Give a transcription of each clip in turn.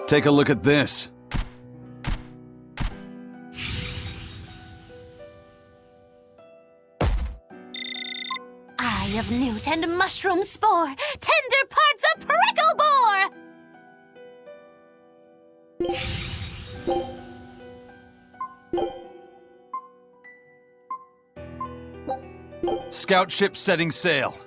Take a look at this. Eye of newt and mushroom spore, tender parts of prickle boar! Scout ship setting sail.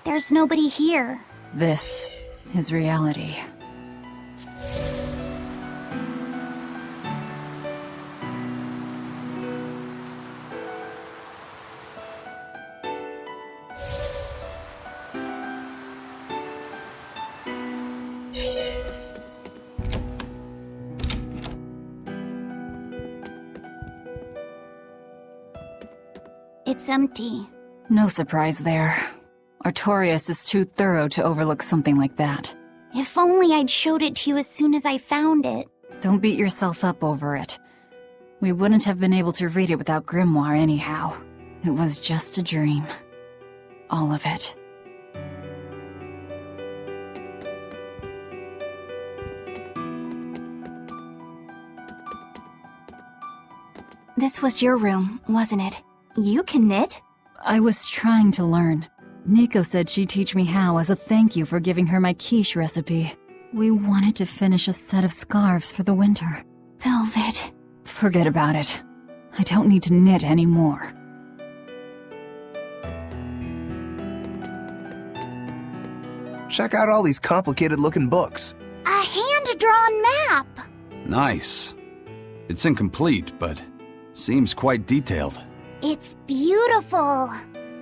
There's nobody here. This is reality. It's empty. No surprise there. Artorias is too thorough to overlook something like that. If only I'd showed it to you as soon as I found it. Don't beat yourself up over it. We wouldn't have been able to read it without Grimoire anyhow. It was just a dream. All of it. This was your room, wasn't it? You can knit? I was trying to learn. Nico said she'd teach me how as a thank you for giving her my quiche recipe. We wanted to finish a set of scarves for the winter. Velvet. Forget about it. I don't need to knit anymore. Check out all these complicated-looking books. A hand-drawn map! Nice. It's incomplete, but seems quite detailed. It's beautiful.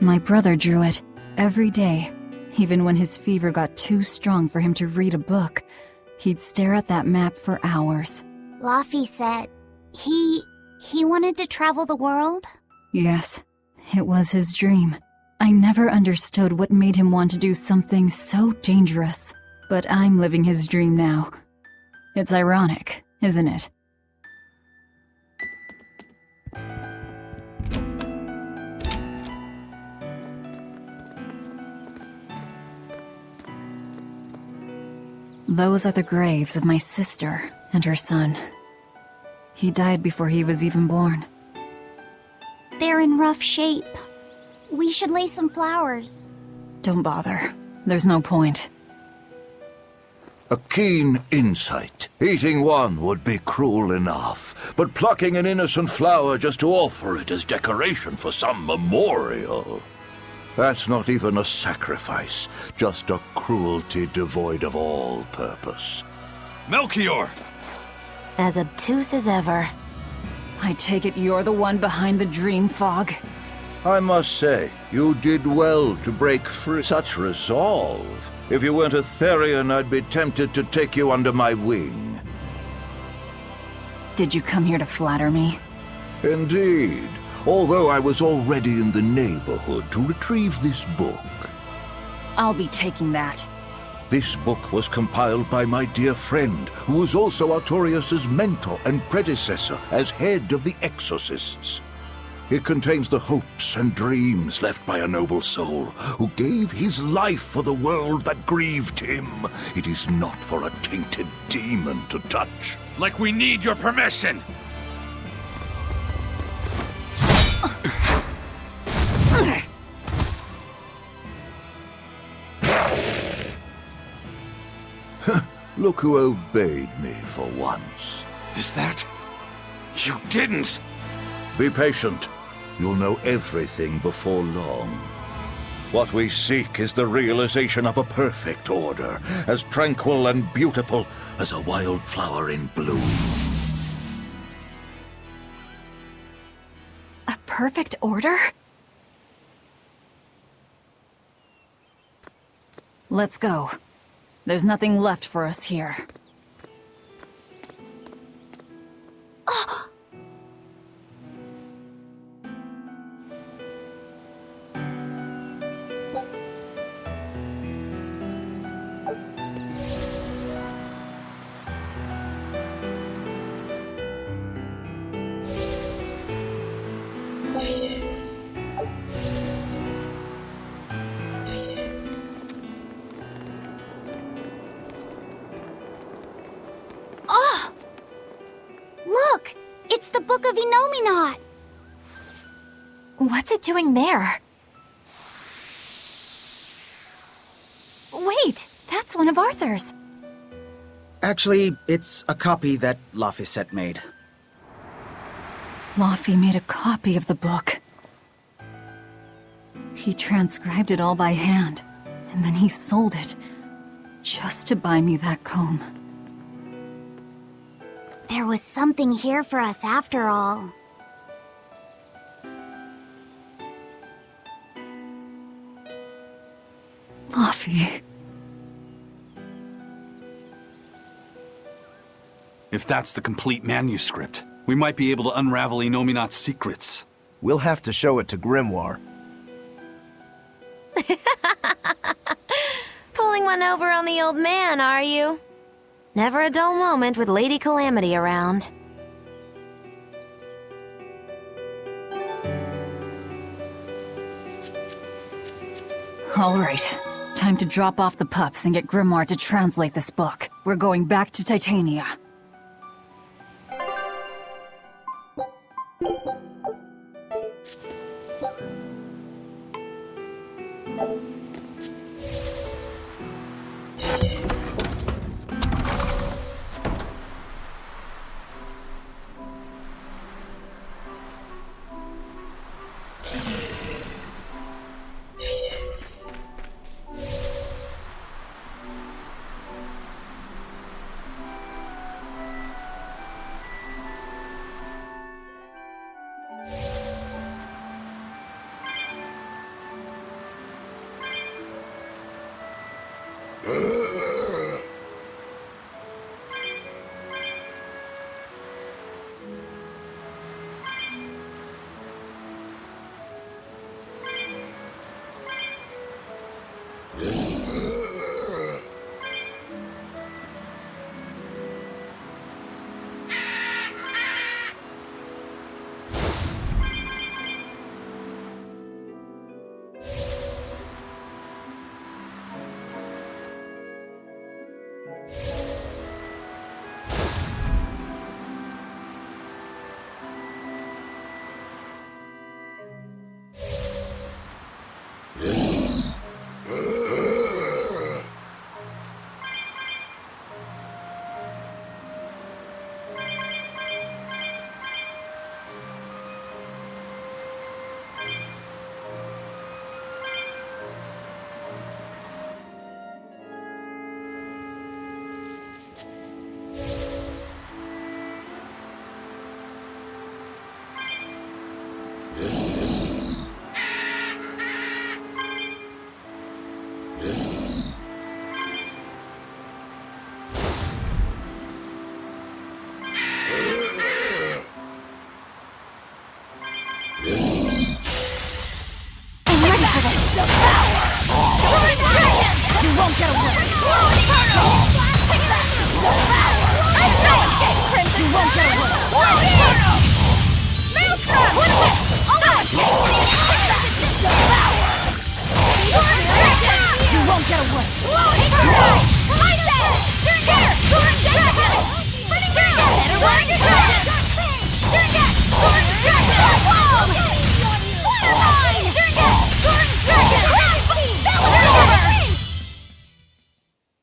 My brother drew it every day. Even when his fever got too strong for him to read a book, he'd stare at that map for hours. Laffy said he wanted to travel the world? Yes, it was his dream. I never understood what made him want to do something so dangerous. But I'm living his dream now. It's ironic, isn't it? Those are the graves of my sister and her son. He died before he was even born. They're in rough shape. We should lay some flowers. Don't bother. There's no point. A keen insight. Eating one would be cruel enough, but plucking an innocent flower just to offer it as decoration for some memorial. That's not even a sacrifice, just a cruelty devoid of all purpose. Melchior! As obtuse as ever. I take it you're the one behind the dream fog? I must say, you did well to break free. Such resolve. If you weren't a Therian, I'd be tempted to take you under my wing. Did you come here to flatter me? Indeed. Although I was already in the neighborhood to retrieve this book. I'll be taking that. This book was compiled by my dear friend, who was also Artorias' mentor and predecessor as head of the Exorcists. It contains the hopes and dreams left by a noble soul who gave his life for the world that grieved him. It is not for a tainted demon to touch. Like we need your permission! Look who obeyed me for once. Is that... You didn't! Be patient. You'll know everything before long. What we seek is the realization of a perfect order, as tranquil and beautiful as a wildflower in bloom. A perfect order? Let's go. There's nothing left for us here. Look! It's the Book of Enominat! What's it doing there? Wait, that's one of Arthur's. Actually, it's a copy that Laphicet made. Laffy made a copy of the book. He transcribed it all by hand, and then he sold it, just to buy me that comb. There was something here for us after all. Laffy. If that's the complete manuscript, we might be able to unravel Enominat's secrets. We'll have to show it to Grimoire. Pulling one over on the old man, are you? Never a dull moment with Lady Calamity around. All right, time to drop off the pups and get Grimoire to translate this book. We're going back to Titania.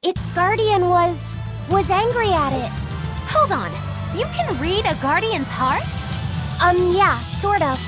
Its guardian was angry at it. Hold on. You can read a guardian's heart? Yeah, sort of.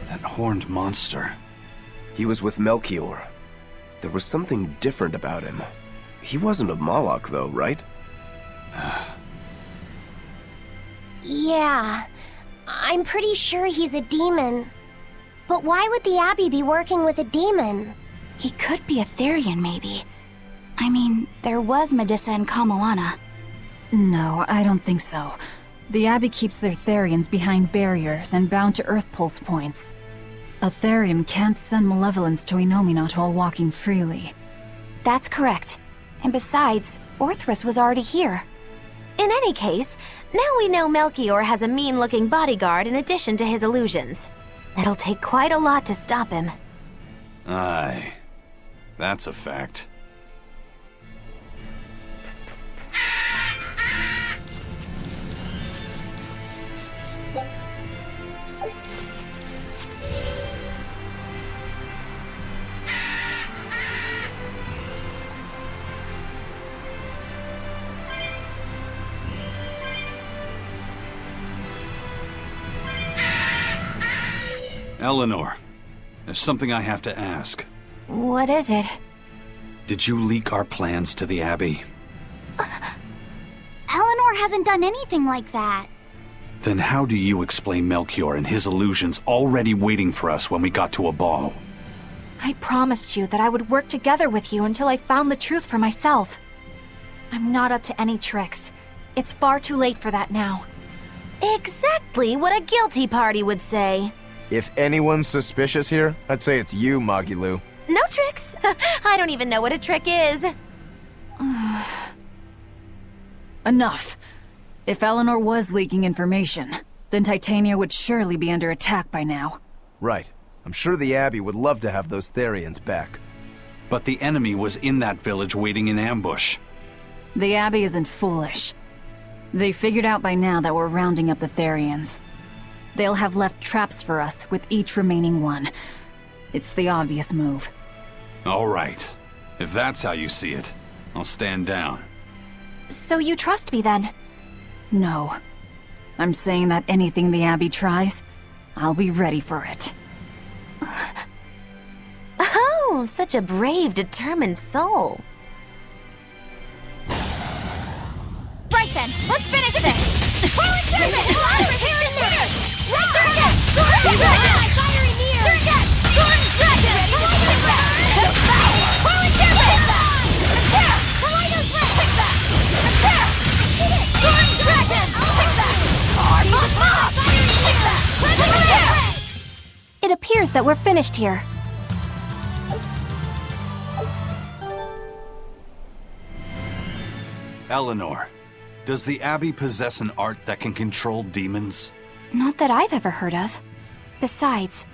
That horned monster. He was with Melchior. There was something different about him. He wasn't a Moloch, though, right? Yeah, I'm pretty sure he's a demon. But why would the Abbey be working with a demon? He could be a Therian, maybe. I mean, there was Medusa and Kamoana. No, I don't think so. The Abbey keeps their Therians behind barriers and bound to Earth pulse points. A Therian can't send malevolence to Inominat while walking freely. That's correct. And besides, Orthrus was already here. In any case, now we know Melchior has a mean-looking bodyguard in addition to his illusions. It'll take quite a lot to stop him. Aye. That's a fact. Eleanor, there's something I have to ask. What is it? Did you leak our plans to the Abbey? Eleanor hasn't done anything like that. Then how do you explain Melchior and his illusions already waiting for us when we got to a ball? I promised you that I would work together with you until I found the truth for myself. I'm not up to any tricks. It's far too late for that now. Exactly what a guilty party would say. If anyone's suspicious here, I'd say it's you, Magilu. No tricks. I don't even know what a trick is. Enough. If Eleanor was leaking information, then Titania would surely be under attack by now. Right. I'm sure the Abbey would love to have those Therians back. But the enemy was in that village waiting in ambush. The Abbey isn't foolish. They figured out by now that we're rounding up the Therians. They'll have left traps for us with each remaining one. It's the obvious move. All right. If that's how you see it, I'll stand down. So you trust me then? No. I'm saying that anything the Abbey tries, I'll be ready for it. Oh, such a brave, determined soul. Right then, let's finish this! It appears that we're finished here. Eleanor, does the Abbey possess an art that can control demons? Not that I've ever heard of. Besides,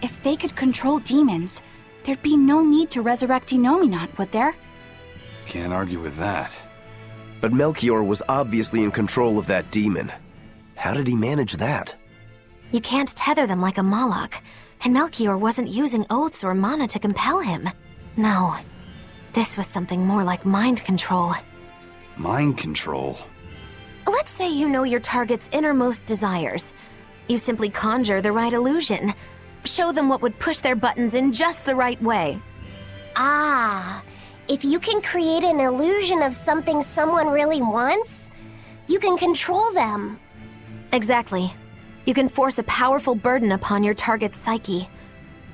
if they could control demons, there'd be no need to resurrect Innominat, would there? Can't argue with that. But Melchior was obviously in control of that demon. How did he manage that? You can't tether them like a Moloch, and Melchior wasn't using oaths or mana to compel him. No, this was something more like mind control. Mind control? Let's say you know your target's innermost desires. You simply conjure the right illusion. Show them what would push their buttons in just the right way. Ah, if you can create an illusion of something someone really wants, you can control them. Exactly. You can force a powerful burden upon your target's psyche.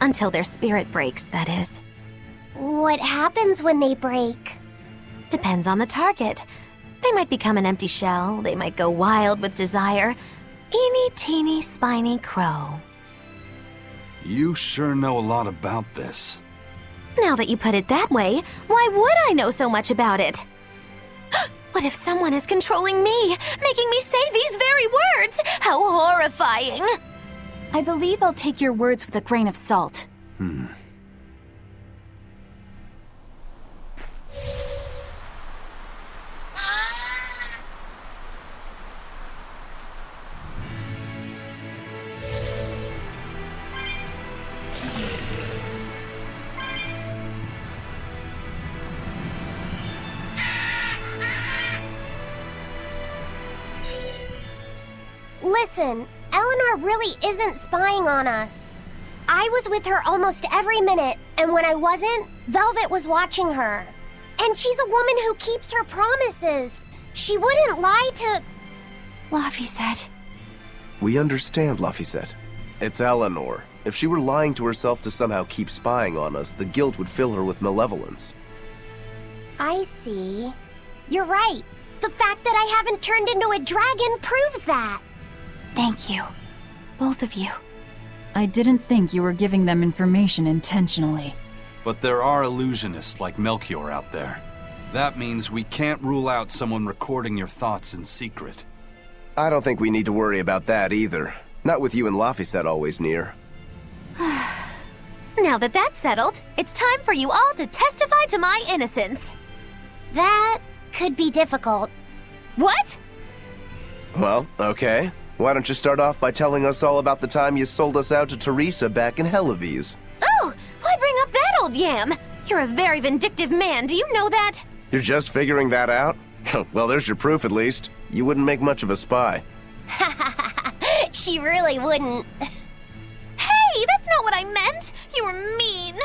Until their spirit breaks, that is. What happens when they break? Depends on the target. They might become an empty shell, they might go wild with desire. Eeny teeny spiny crow. You sure know a lot about this. Now that you put it that way, why would I know so much about it? What if someone is controlling me, making me say these very words? How horrifying! I believe I'll take your words with a grain of salt. Listen, Eleanor really isn't spying on us. I was with her almost every minute, and when I wasn't, Velvet was watching her. And she's a woman who keeps her promises. She wouldn't lie to... Laphicet. We understand, Laphicet. It's Eleanor. If she were lying to herself to somehow keep spying on us, the guilt would fill her with malevolence. I see. You're right. The fact that I haven't turned into a dragon proves that. Thank you. Both of you. I didn't think you were giving them information intentionally. But there are illusionists like Melchior out there. That means we can't rule out someone recording your thoughts in secret. I don't think we need to worry about that either. Not with you and Laphicet always near. Now that that's settled, it's time for you all to testify to my innocence. That could be difficult. What? Well, okay. Why don't you start off by telling us all about the time you sold us out to Teresa back in Helives? Oh, why bring up that old yam? You're a very vindictive man, do you know that? You're just figuring that out? Well, there's your proof at least. You wouldn't make much of a spy. She really wouldn't. Hey, that's not what I meant! You were mean!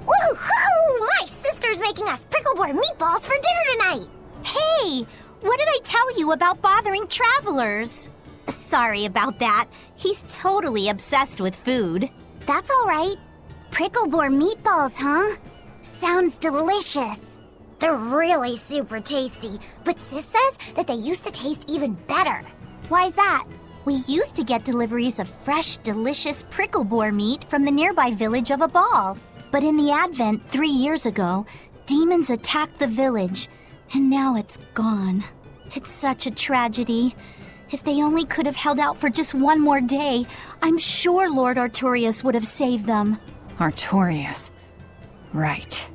Woohoo! My sister's making us pickleboard meatballs for dinner tonight! Hey! What did I tell you about bothering travelers? Sorry about that. He's totally obsessed with food. That's all right. Pickleboard meatballs, huh? Sounds delicious. They're really super tasty, but Sis says that they used to taste even better. Why's that? We used to get deliveries of fresh, delicious prickleboar meat from the nearby village of Abal. But in the Advent 3 years ago, demons attacked the village, and now it's gone. It's such a tragedy. If they only could have held out for just one more day, I'm sure Lord Artorius would have saved them. Artorius. Right.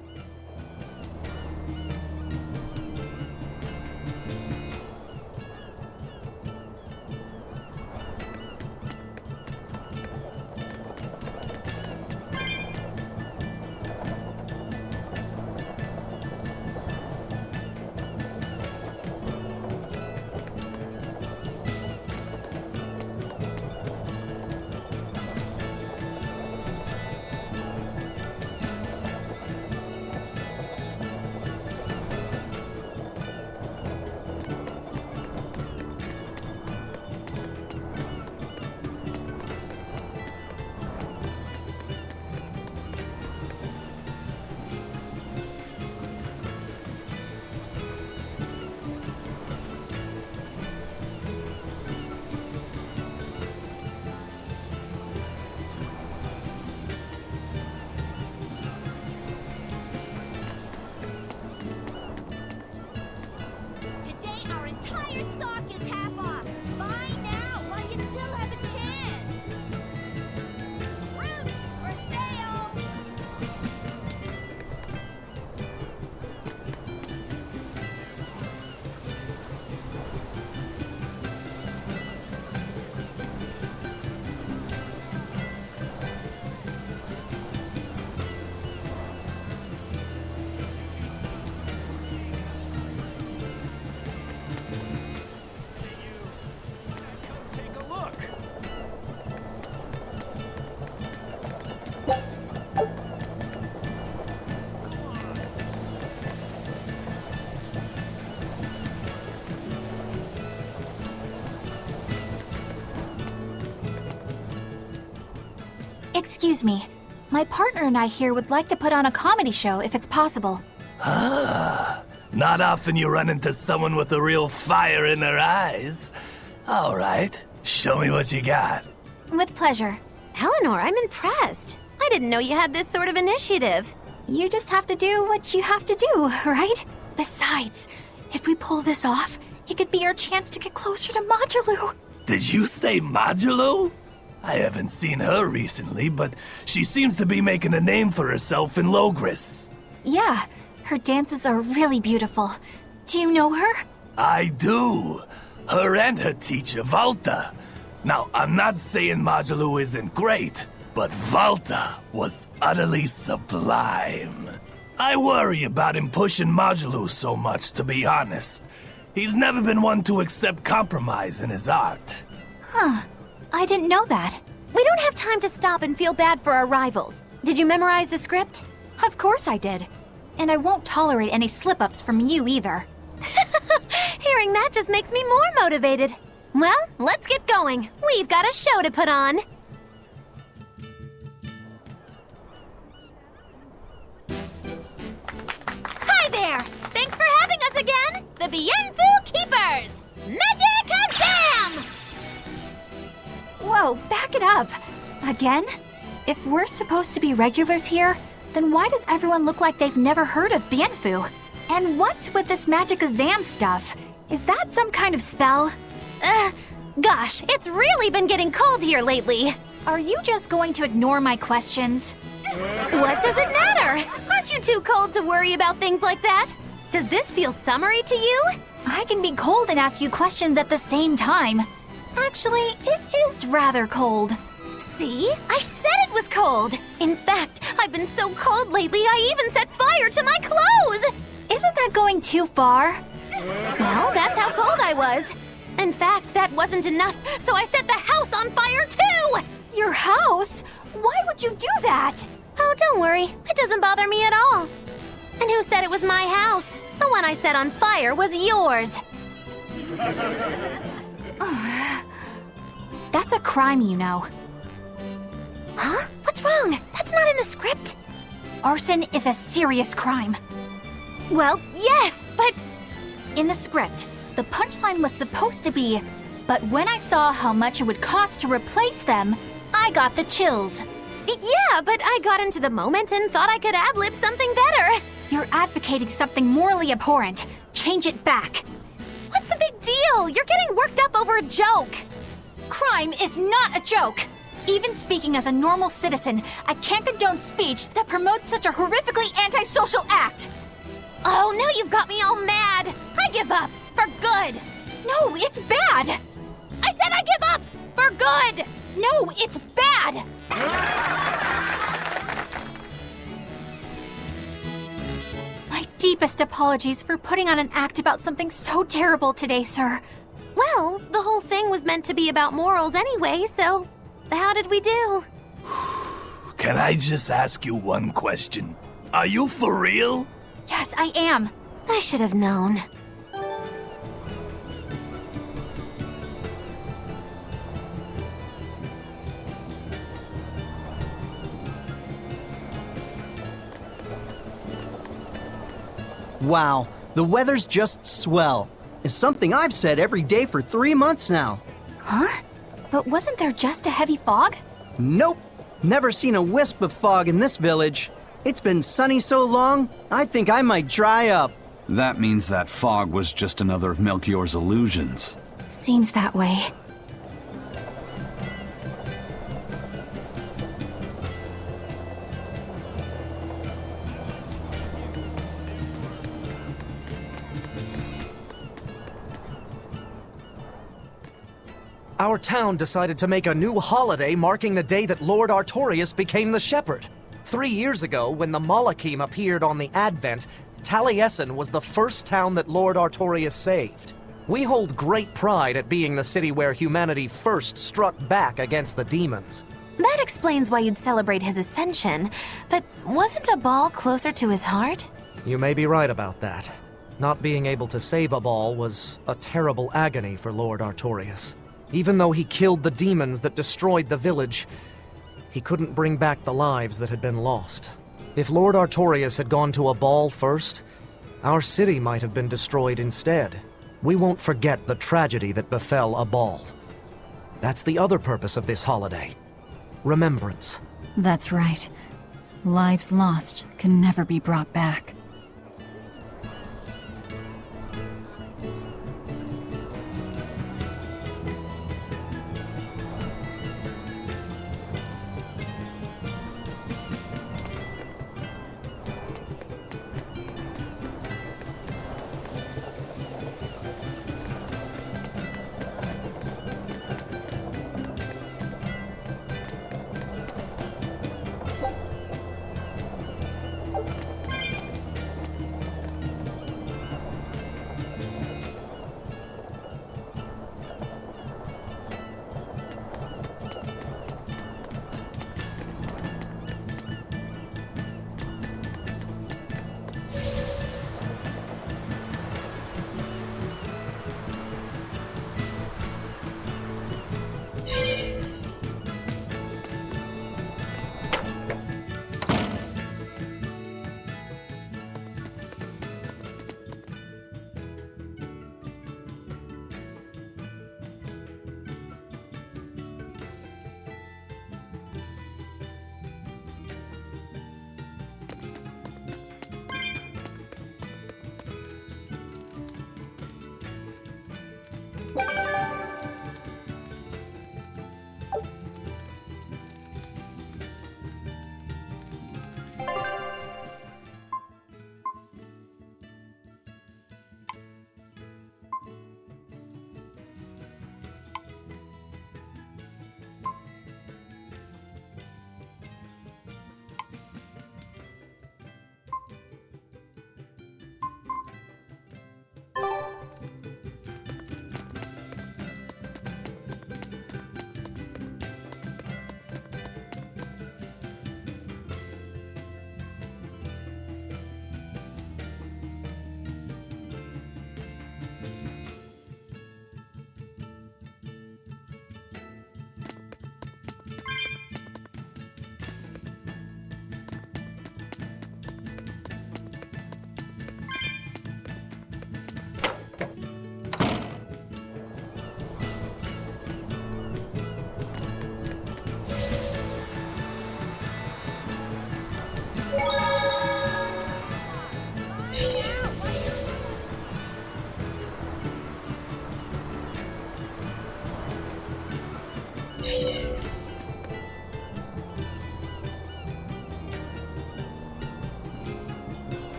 Excuse me. My partner and I here would like to put on a comedy show if it's possible. Not often you run into someone with a real fire in their eyes. All right, show me what you got. With pleasure. Eleanor, I'm impressed. I didn't know you had this sort of initiative. You just have to do what you have to do, right? Besides, if we pull this off, it could be our chance to get closer to Modulu. Did you say Modulu? I haven't seen her recently, but she seems to be making a name for herself in Logris. Yeah, her dances are really beautiful. Do you know her? I do. Her and her teacher, Valta. Now, I'm not saying Modulu isn't great, but Valta was utterly sublime. I worry about him pushing Modulu so much, to be honest. He's never been one to accept compromise in his art. Huh. I didn't know that. We don't have time to stop and feel bad for our rivals. Did you memorize the script? Of course I did. And I won't tolerate any slip-ups from you either. Hearing that just makes me more motivated. Well, let's get going. We've got a show to put on. Hi there! Thanks for having us again, the Bienfu Keepers! Magic Azam! Whoa, back it up. Again? If we're supposed to be regulars here, then why does everyone look like they've never heard of Bienfu? And what's with this Magic Azam stuff? Is that some kind of spell? Gosh, it's really been getting cold here lately. Are you just going to ignore my questions? What does it matter? Aren't you too cold to worry about things like that? Does this feel summery to you? I can be cold and ask you questions at the same time. Actually, it is rather cold. See? I said it was cold. In fact, I've been so cold lately I even set fire to my clothes. Isn't that going too far? Well, that's how cold I was. In fact, that wasn't enough, so I set the house on fire too! Your house? Why would you do that? Oh, don't worry. It doesn't bother me at all. And who said it was my house? The one I set on fire was yours. That's a crime, you know. Huh? What's wrong? That's not in the script. Arson is a serious crime. Well, yes, but... In the script, the punchline was supposed to be, but when I saw how much it would cost to replace them, I got the chills. Yeah, but I got into the moment and thought I could ad-lib something better. You're advocating something morally abhorrent. Change it back. What's the big deal? You're getting worked up over a joke. Crime is not a joke. Even speaking as a normal citizen, I can't condone speech that promotes such a horrifically antisocial act. Oh, now you've got me all mad. I give up. For good. No, it's bad. I said I give up. For good. No, it's bad. My deepest apologies for putting on an act about something so terrible today, sir. Well, the whole thing was meant to be about morals anyway, so how did we do? Can I just ask you one question? Are you for real? Yes, I am. I should have known. Wow, the weather's just swell. It's something I've said every day for 3 months now. Huh? But wasn't there just a heavy fog? Nope. Never seen a wisp of fog in this village. It's been sunny so long, I think I might dry up. That means that fog was just another of Melchior's illusions. Seems that way. Our town decided to make a new holiday marking the day that Lord Artorius became the Shepherd. 3 years ago, when the Malachim appeared on the Advent, Taliesin was the first town that Lord Artorius saved. We hold great pride at being the city where humanity first struck back against the demons. That explains why you'd celebrate his ascension, but wasn't a ball closer to his heart? You may be right about that. Not being able to save a ball was a terrible agony for Lord Artorius. Even though he killed the demons that destroyed the village, He couldn't bring back the lives that had been lost. If Lord Artorias had gone to a ball first, our city might have been destroyed instead. We won't forget the tragedy that befell a ball. That's the other purpose of this holiday. Remembrance. That's right. Lives lost can never be brought back.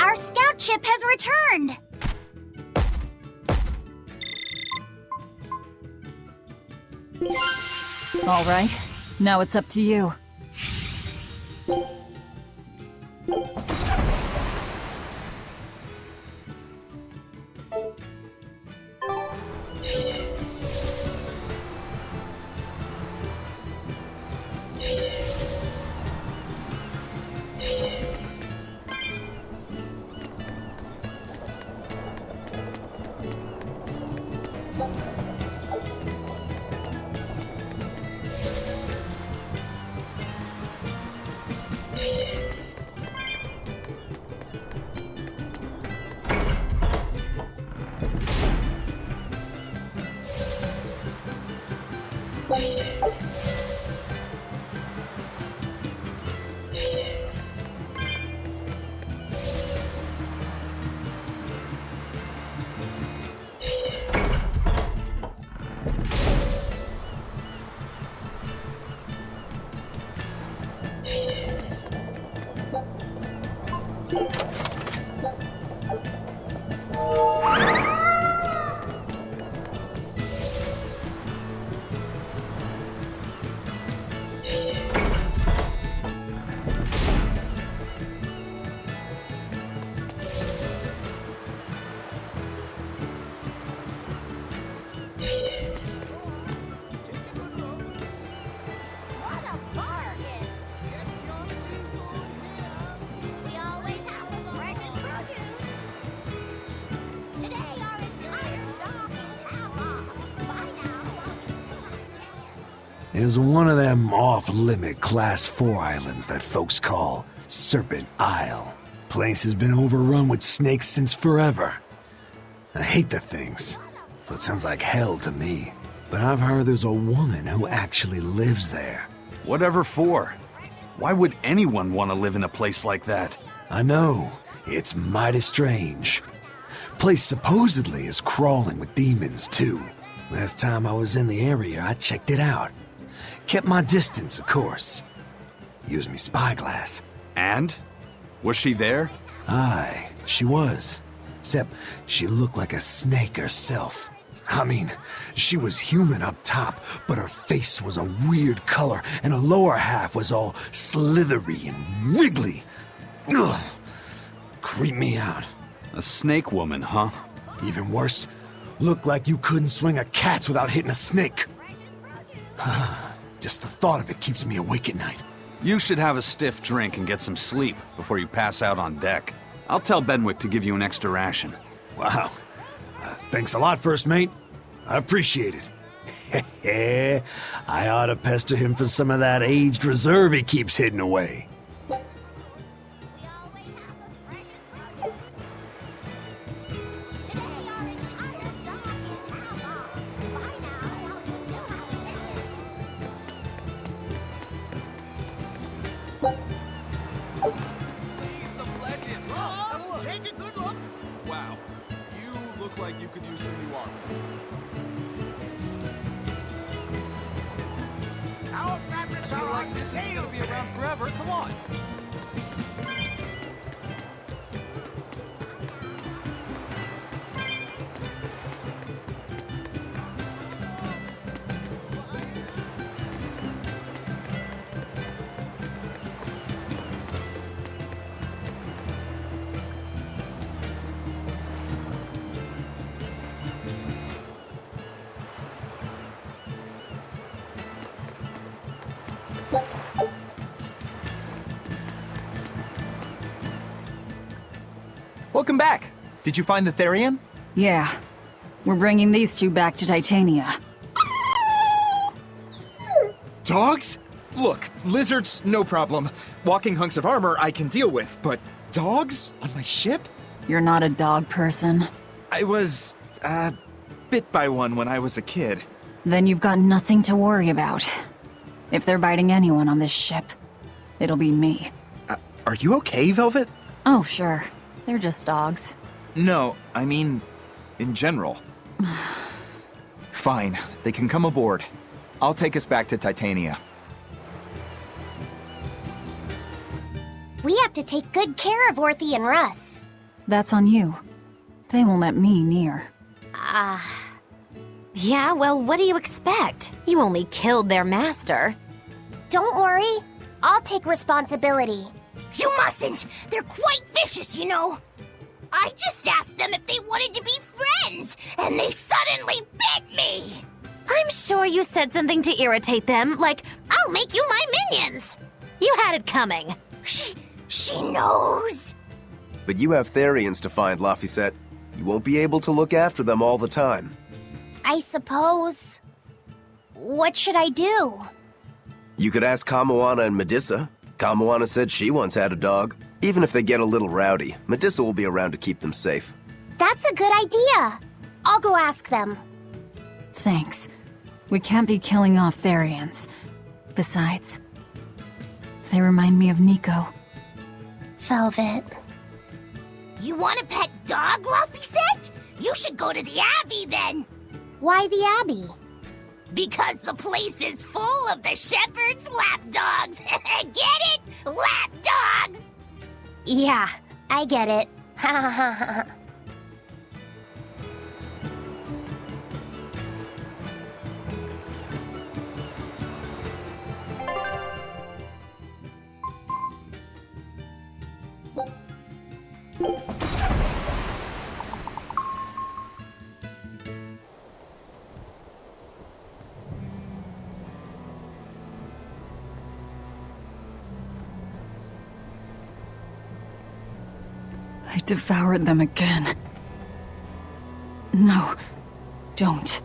Our scout ship has returned! All right, now it's up to you. There's one of them off-limit Class 4 islands that folks call Serpent Isle. Place has been overrun with snakes since forever. I hate the things, so it sounds like hell to me. But I've heard there's a woman who actually lives there. Whatever for? Why would anyone want to live in a place like that? I know, it's mighty strange. Place supposedly is crawling with demons too. Last time I was in the area, I checked it out. Kept my distance, of course. Used me spyglass. And? Was she there? Aye, she was. Except she looked like a snake herself. I mean, she was human up top, but her face was a weird color, and her lower half was all slithery and wiggly. Ugh. Creeped me out. A snake woman, huh? Even worse, looked like you couldn't swing a cat's without hitting a snake. Just the thought of it keeps me awake at night. You should have a stiff drink and get some sleep before you pass out on deck. I'll tell Benwick to give you an extra ration. Wow. Thanks a lot, First Mate. I appreciate it. I ought to pester him for some of that aged reserve he keeps hidden away. Like you could use some new armor. Our fabrics are on sale today. Be around forever. Come on. Welcome back. Did you find the Therian? Yeah. We're bringing these two back to Titania. Dogs? Look, lizards, no problem. Walking hunks of armor I can deal with, but dogs on my ship? You're not a dog person. I was, bit by one when I was a kid. Then you've got nothing to worry about. If they're biting anyone on this ship, it'll be me. Are you okay, Velvet? Oh, sure. They're just dogs. No, I mean, in general. Fine, they can come aboard. I'll take us back to Titania. We have to take good care of Orthy and Russ. That's on you. They won't let me near. Yeah, well, what do you expect? You only killed their master. Don't worry. I'll take responsibility. You mustn't! They're quite vicious, you know! I just asked them if they wanted to be friends, and they suddenly bit me! I'm sure you said something to irritate them, like, I'll make you my minions! You had it coming. She knows! But you have Therians to find, Laphicet. You won't be able to look after them all the time. I suppose. What should I do? You could ask Kamoana and Medissa. Kamoana said she once had a dog. Even if they get a little rowdy, Medissa will be around to keep them safe. That's a good idea. I'll go ask them. Thanks. We can't be killing off Therians. Besides, they remind me of Nico. Velvet. You want a pet dog, Laphicet? You should go to the Abbey then. Why the Abbey? Because the place is full of the shepherd's lapdogs. Get it? Lapdogs! Yeah, I get it. Ha ha ha ha. I devoured them again. No, don't.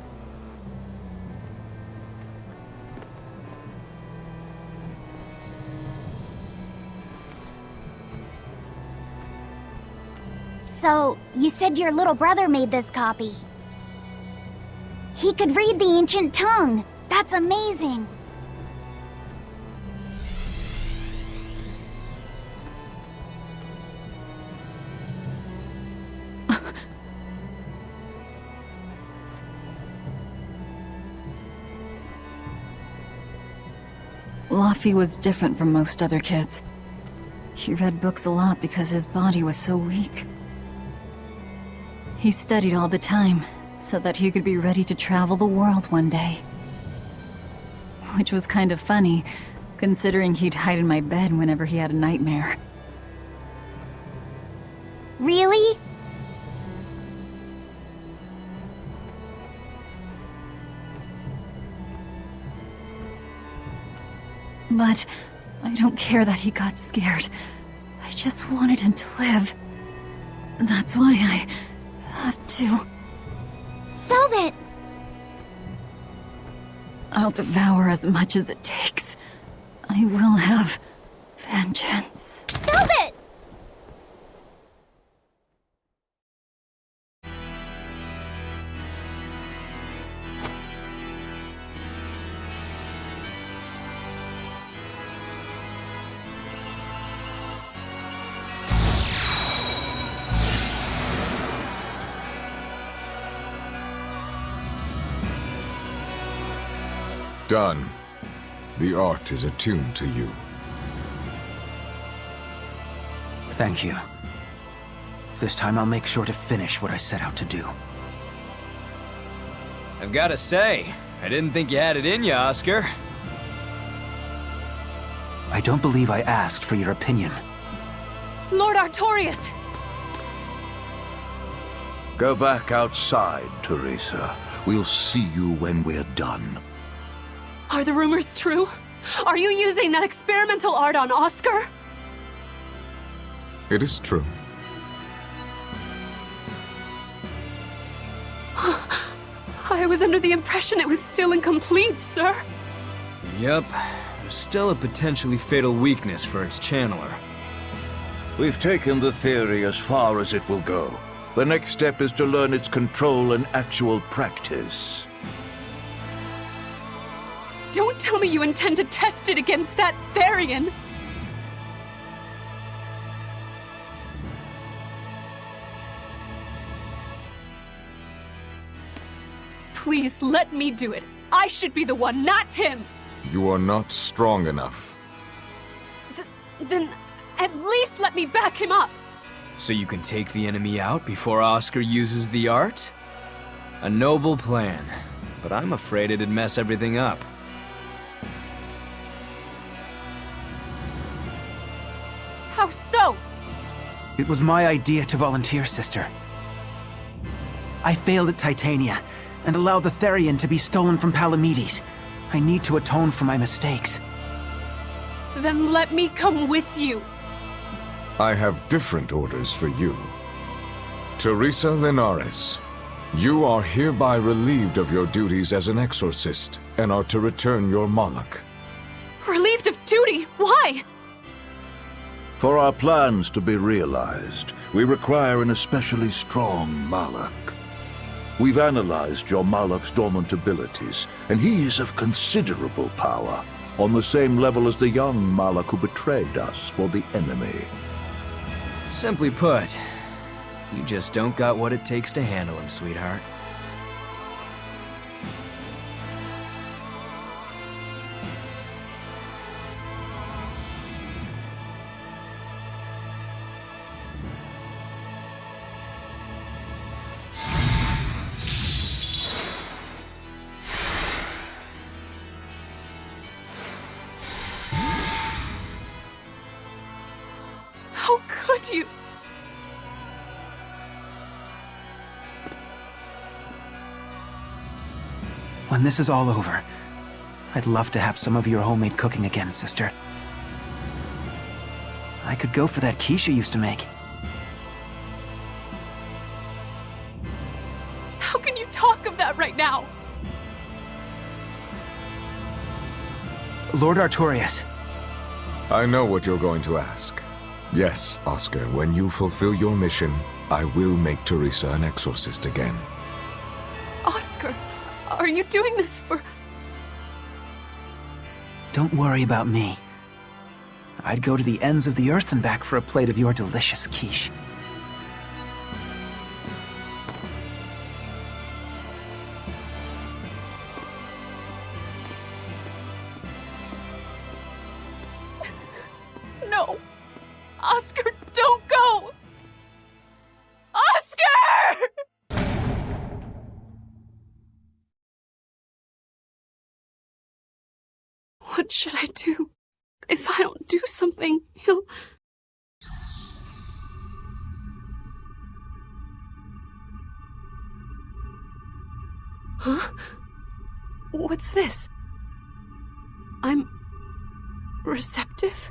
So, you said your little brother made this copy. He could read the ancient tongue. That's amazing. Laffy was different from most other kids. He read books a lot because his body was so weak. He studied all the time, so that he could be ready to travel the world one day. Which was kind of funny, considering he'd hide in my bed whenever he had a nightmare. Really? But I don't care that he got scared. I just wanted him to live. That's why I have to. Velvet! I'll devour as much as it takes. I will have vengeance. Velvet! Done. The art is attuned to you. Thank you. This time I'll make sure to finish what I set out to do. I've gotta say, I didn't think you had it in you, Oscar. I don't believe I asked for your opinion. Lord Artorias! Go back outside, Teresa. We'll see you when we're done. Are the rumors true? Are you using that experimental art on Oscar? It is true. I was under the impression it was still incomplete, sir. Yup. There's still a potentially fatal weakness for its channeler. We've taken the theory as far as it will go. The next step is to learn its control and actual practice. Don't tell me you intend to test it against that Therian! Please let me do it. I should be the one, not him! You are not strong enough. Then at least let me back him up! So you can take the enemy out before Oscar uses the art? A noble plan, but I'm afraid it'd mess everything up. How so? It was my idea to volunteer, sister. I failed at Titania, and allowed the Therian to be stolen from Palamedes. I need to atone for my mistakes. Then let me come with you. I have different orders for you. Teresa Linares, you are hereby relieved of your duties as an exorcist, and are to return your Moloch. Relieved of duty? Why? For our plans to be realized, we require an especially strong Moloch. We've analyzed your Malak's dormant abilities, and he is of considerable power, on the same level as the young Malak who betrayed us for the enemy. Simply put, you just don't got what it takes to handle him, sweetheart. How could you? When this is all over, I'd love to have some of your homemade cooking again, sister. I could go for that quiche you used to make. How can you talk of that right now? Lord Artorias. I know what you're going to ask. Yes, Oscar, when you fulfill your mission, I will make Teresa an exorcist again. Oscar, are you doing this for... Don't worry about me. I'd go to the ends of the earth and back for a plate of your delicious quiche. No! Oscar, don't go! Oscar! What should I do? If I don't do something, he'll... Huh? What's this? I'm... receptive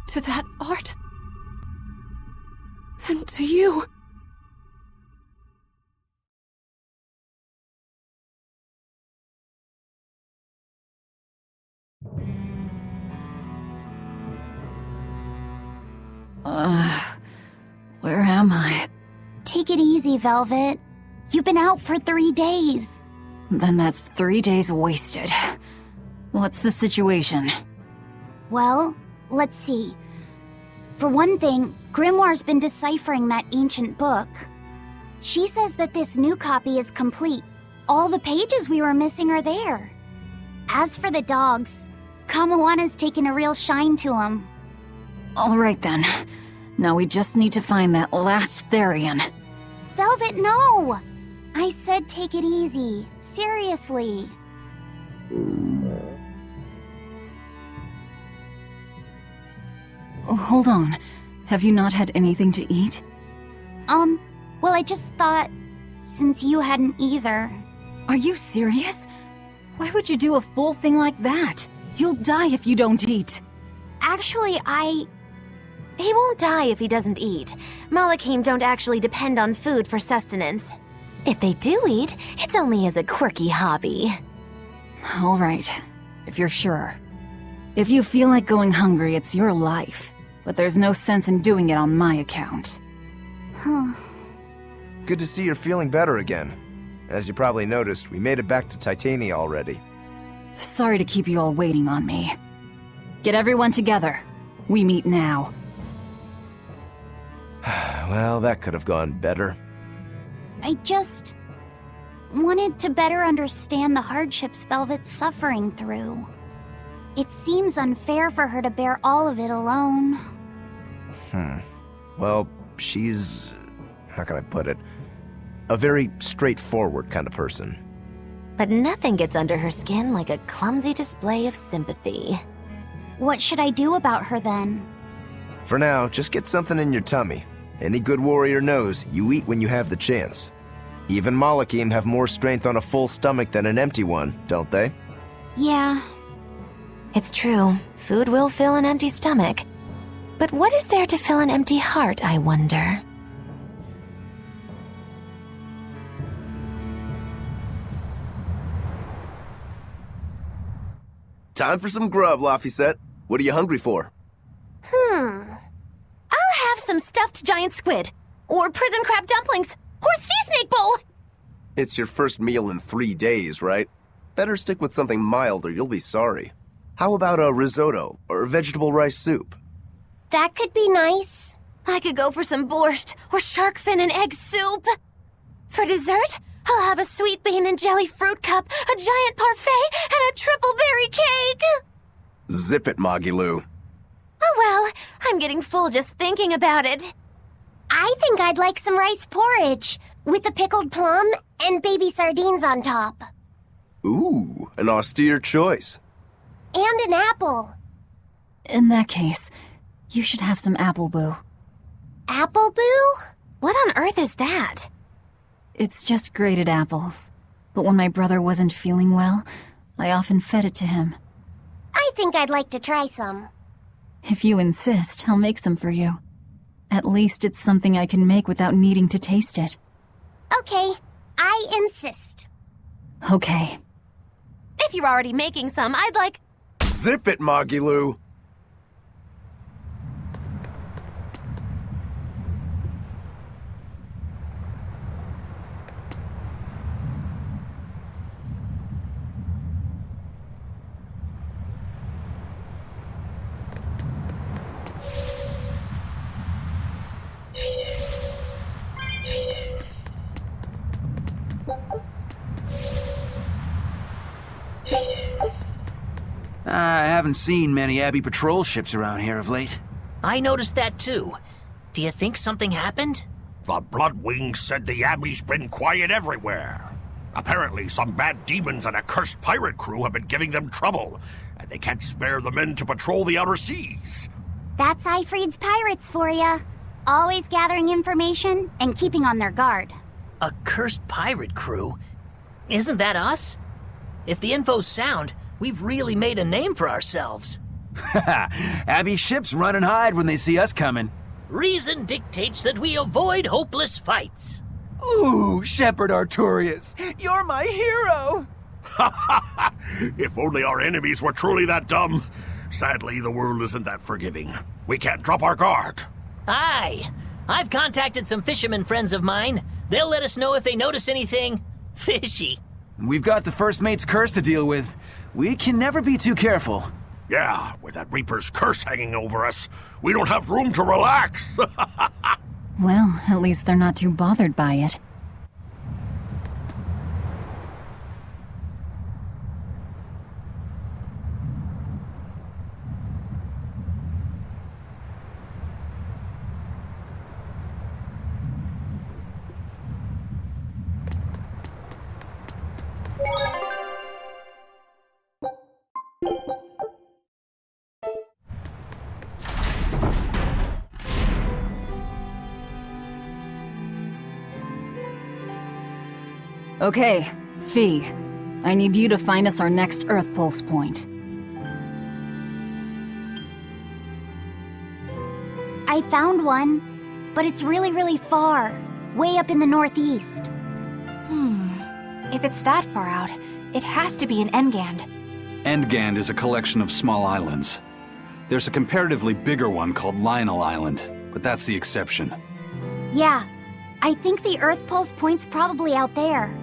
to that art. And to you. Where am I? Take it easy, Velvet. You've been out for 3 days. Then that's 3 days wasted. What's the situation? Well, let's see. For one thing, Grimoire's been deciphering that ancient book. She says that this new copy is complete. All the pages we were missing are there. As for the dogs, Kamawana's taken a real shine to them. All right then. Now we just need to find that last Therian. Velvet, no! I said take it easy. Seriously. Oh, hold on. Have you not had anything to eat? Well, I just thought, since you hadn't either. Are you serious? Why would you do a full thing like that? You'll die if you don't eat. Actually, He won't die if he doesn't eat. Malachim don't actually depend on food for sustenance. If they do eat, it's only as a quirky hobby. All right, if you're sure. If you feel like going hungry, it's your life. But there's no sense in doing it on my account. Huh. Good to see you're feeling better again. As you probably noticed, we made it back to Titania already. Sorry to keep you all waiting on me. Get everyone together. We meet now. Well, that could have gone better. I just wanted to better understand the hardships Velvet's suffering through. It seems unfair for her to bear all of it alone. Well, she's... how can I put it? A very straightforward kind of person. But nothing gets under her skin like a clumsy display of sympathy. What should I do about her then? For now, just get something in your tummy. Any good warrior knows you eat when you have the chance. Even Malachim have more strength on a full stomach than an empty one, don't they? Yeah. It's true, food will fill an empty stomach. But what is there to fill an empty heart, I wonder? Time for some grub, Laphicet. What are you hungry for? I'll have some stuffed giant squid, or prison crab dumplings, or sea snake bowl! It's your first meal in 3 days, right? Better stick with something mild or you'll be sorry. How about a risotto or vegetable rice soup? That could be nice. I could go for some borscht or shark fin and egg soup. For dessert, I'll have a sweet bean and jelly fruit cup, a giant parfait, and a triple berry cake. Zip it, Magilou. Oh well, I'm getting full just thinking about it. I think I'd like some rice porridge with a pickled plum and baby sardines on top. Ooh, an austere choice. And an apple. In that case, you should have some apple boo. Apple boo? What on earth is that? It's just grated apples. But when my brother wasn't feeling well, I often fed it to him. I think I'd like to try some. If you insist, I'll make some for you. At least it's something I can make without needing to taste it. Okay, I insist. Okay. If you're already making some, I'd like... Zip it, Magilou. I haven't seen many Abbey patrol ships around here of late. I noticed that too. Do you think something happened? The Bloodwings said the Abbey's been quiet everywhere. Apparently, some bad demons and a cursed pirate crew have been giving them trouble, and they can't spare the men to patrol the outer seas. That's Eifried's pirates for ya. Always gathering information and keeping on their guard. A cursed pirate crew? Isn't that us? If the info's sound, we've really made a name for ourselves. Abbey ships run and hide when they see us coming. Reason dictates that we avoid hopeless fights. Ooh, Shepherd Artorius, you're my hero! If only our enemies were truly that dumb. Sadly, the world isn't that forgiving. We can't drop our guard. Aye. I've contacted some fishermen friends of mine. They'll let us know if they notice anything fishy. We've got the First Mate's curse to deal with. We can never be too careful. Yeah, with that Reaper's curse hanging over us, we don't have room to relax. Well, at least they're not too bothered by it. Okay, Fee. I need you to find us our next Earth Pulse point. I found one, but it's really far. Way up in the northeast. If it's that far out, it has to be in Engand. Engand is a collection of small islands. There's a comparatively bigger one called Lionel Island, but that's the exception. Yeah, I think the Earth Pulse point's probably out there.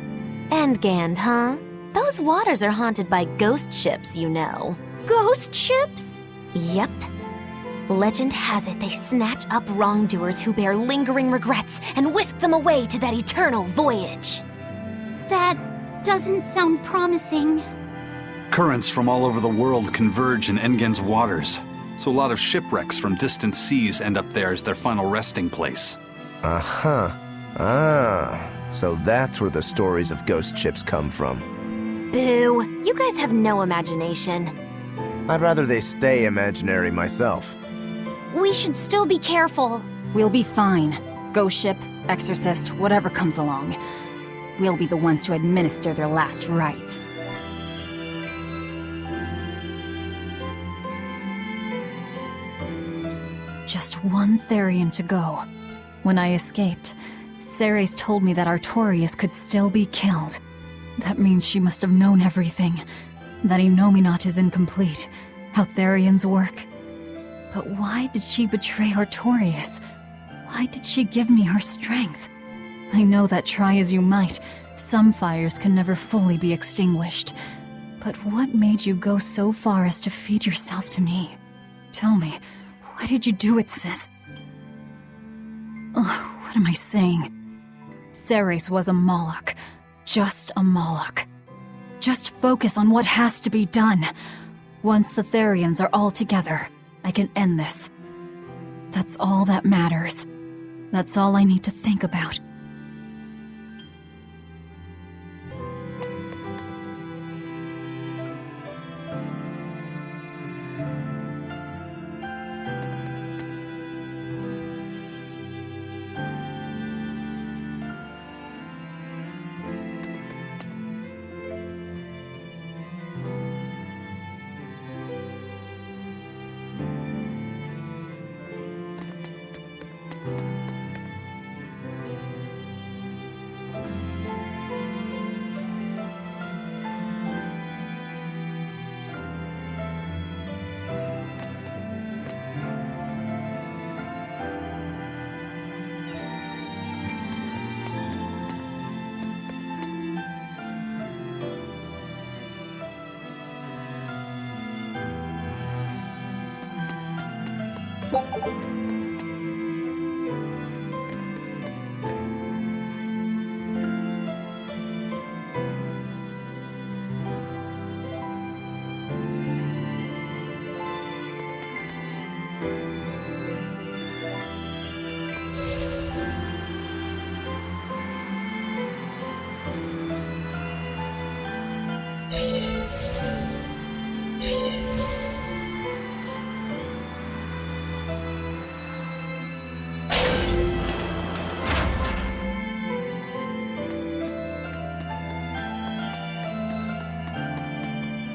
Engand, huh? Those waters are haunted by ghost ships, you know. Ghost ships? Yep. Legend has it they snatch up wrongdoers who bear lingering regrets and whisk them away to that eternal voyage. That doesn't sound promising. Currents from all over the world converge in Engand's waters, so a lot of shipwrecks from distant seas end up there as their final resting place. Uh-huh. Ah, so that's where the stories of ghost ships come from. Boo, you guys have no imagination. I'd rather they stay imaginary myself. We should still be careful. We'll be fine. Ghost ship, exorcist, whatever comes along. We'll be the ones to administer their last rites. Just one Therian to go. When I escaped, Ceres told me that Artorius could still be killed. That means she must have known everything. That Innominat is incomplete. How Therians work. But why did she betray Artorius? Why did she give me her strength? I know that try as you might, some fires can never fully be extinguished. But what made you go so far as to feed yourself to me? Tell me, why did you do it, sis? Ugh, what am I saying? Ceres was a Moloch. Just a Moloch. Just focus on what has to be done. Once the Therians are all together, I can end this. That's all that matters. That's all I need to think about.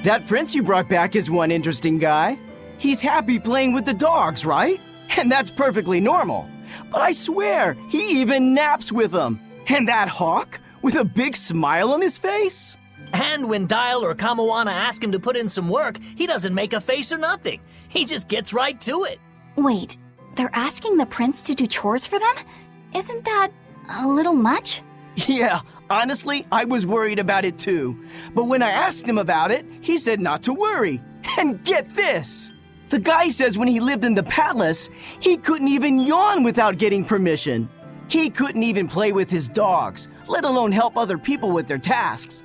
That prince you brought back is one interesting guy. He's happy playing with the dogs, right? And that's perfectly normal. But I swear, he even naps with them. And that hawk, with a big smile on his face? And when Dial or Kamawana ask him to put in some work, he doesn't make a face or nothing. He just gets right to it. Wait, they're asking the prince to do chores for them? Isn't that a little much? Yeah, honestly, I was worried about it too. But when I asked him about it, he said not to worry. And get this! The guy says when he lived in the palace, he couldn't even yawn without getting permission. He couldn't even play with his dogs, let alone help other people with their tasks.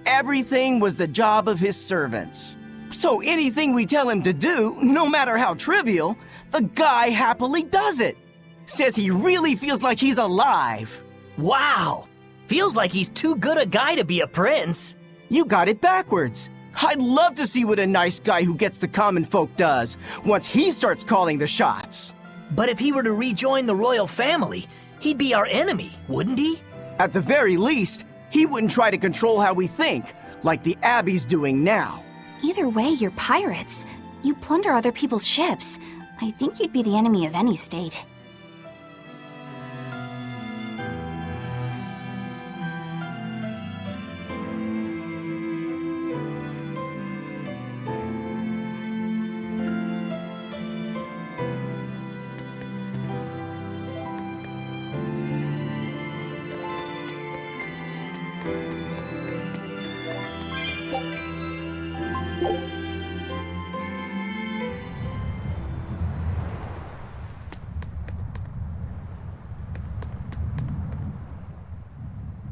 Everything was the job of his servants. So anything we tell him to do, no matter how trivial, the guy happily does it. Says he really feels like he's alive. Wow! Feels like he's too good a guy to be a prince. You got it backwards. I'd love to see what a nice guy who gets the common folk does once he starts calling the shots. But if he were to rejoin the royal family, he'd be our enemy, wouldn't he? At the very least, he wouldn't try to control how we think, like the Abbey's doing now. Either way, you're pirates. You plunder other people's ships. I think you'd be the enemy of any state.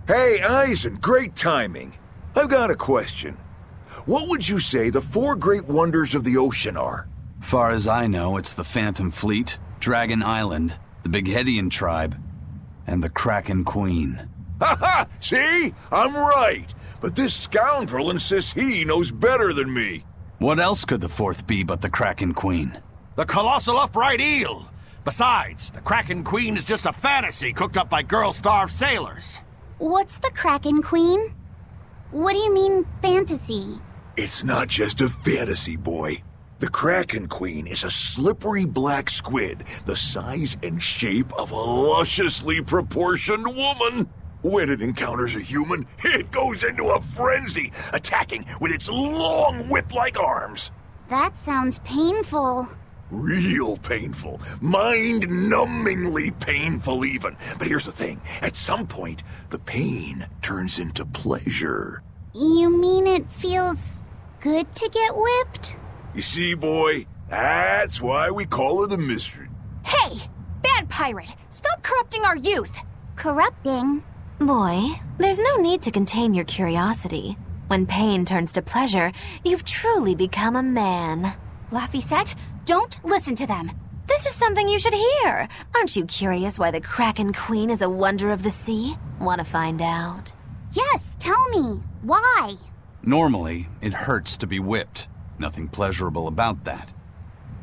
Hey, Eisen, great timing. I've got a question. What would you say the four great wonders of the ocean are? Far as I know, it's the Phantom Fleet, Dragon Island, the Bighedian tribe, and the Kraken Queen. Ha! See? I'm right. But this scoundrel insists he knows better than me. What else could the fourth be but the Kraken Queen? The colossal upright eel! Besides, the Kraken Queen is just a fantasy cooked up by girl-starved sailors. What's the Kraken Queen? What do you mean, fantasy? It's not just a fantasy, boy. The Kraken Queen is a slippery black squid, the size and shape of a lusciously proportioned woman. When it encounters a human, it goes into a frenzy, attacking with its long whip-like arms. That sounds painful. Real painful. Mind-numbingly painful, even. But here's the thing. At some point, the pain turns into pleasure. You mean it feels good to get whipped? You see, boy? That's why we call her the Mistress. Hey! Bad pirate! Stop corrupting our youth! Corrupting? Boy, there's no need to contain your curiosity. When pain turns to pleasure, you've truly become a man. Laphicet, don't listen to them. This is something you should hear. Aren't you curious why the Kraken Queen is a wonder of the sea? Want to find out? Yes, tell me. Why? Normally, it hurts to be whipped. Nothing pleasurable about that.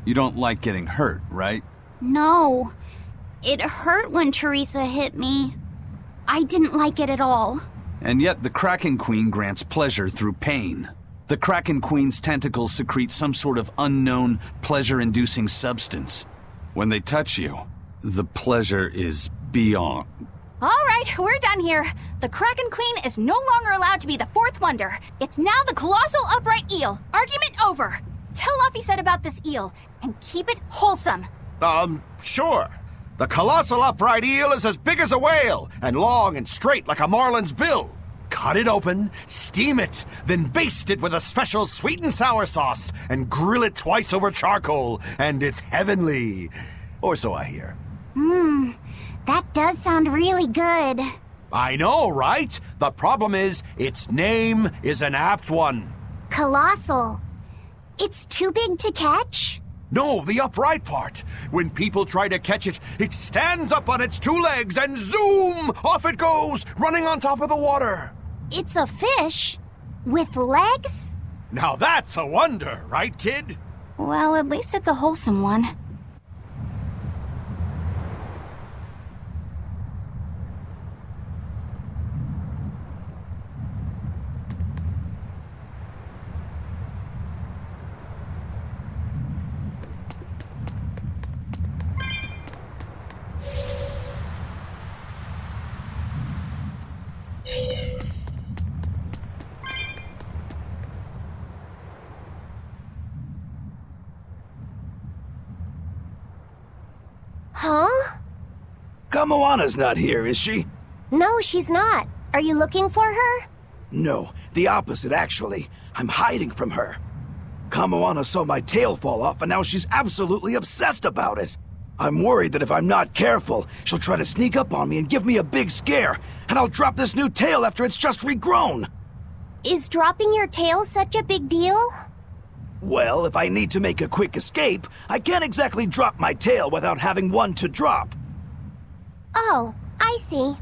You don't like getting hurt, right? No. It hurt when Teresa hit me. I didn't like it at all. And yet the Kraken Queen grants pleasure through pain. The Kraken Queen's tentacles secrete some sort of unknown, pleasure-inducing substance. When they touch you, the pleasure is beyond. All right, we're done here. The Kraken Queen is no longer allowed to be the fourth wonder. It's now the Colossal Upright Eel. Argument over. Tell Laphicet about this eel, and keep it wholesome. Sure. The colossal upright eel is as big as a whale, and long and straight like a marlin's bill. Cut it open, steam it, then baste it with a special sweet and sour sauce, and grill it twice over charcoal, and it's heavenly. Or so I hear. That does sound really good. I know, right? The problem is, its name is an apt one. Colossal. It's too big to catch? No, the upright part. When people try to catch it, it stands up on its two legs and zoom! Off it goes, running on top of the water. It's a fish? With legs? Now that's a wonder, right, kid? Well, at least it's a wholesome one. Huh? Kamoana's not here, is she? No, she's not. Are you looking for her? No, the opposite, actually. I'm hiding from her. Kamoana saw my tail fall off, and now she's absolutely obsessed about it. I'm worried that if I'm not careful, she'll try to sneak up on me and give me a big scare, and I'll drop this new tail after it's just regrown. Is dropping your tail such a big deal? Well, if I need to make a quick escape, I can't exactly drop my tail without having one to drop. Oh, I see.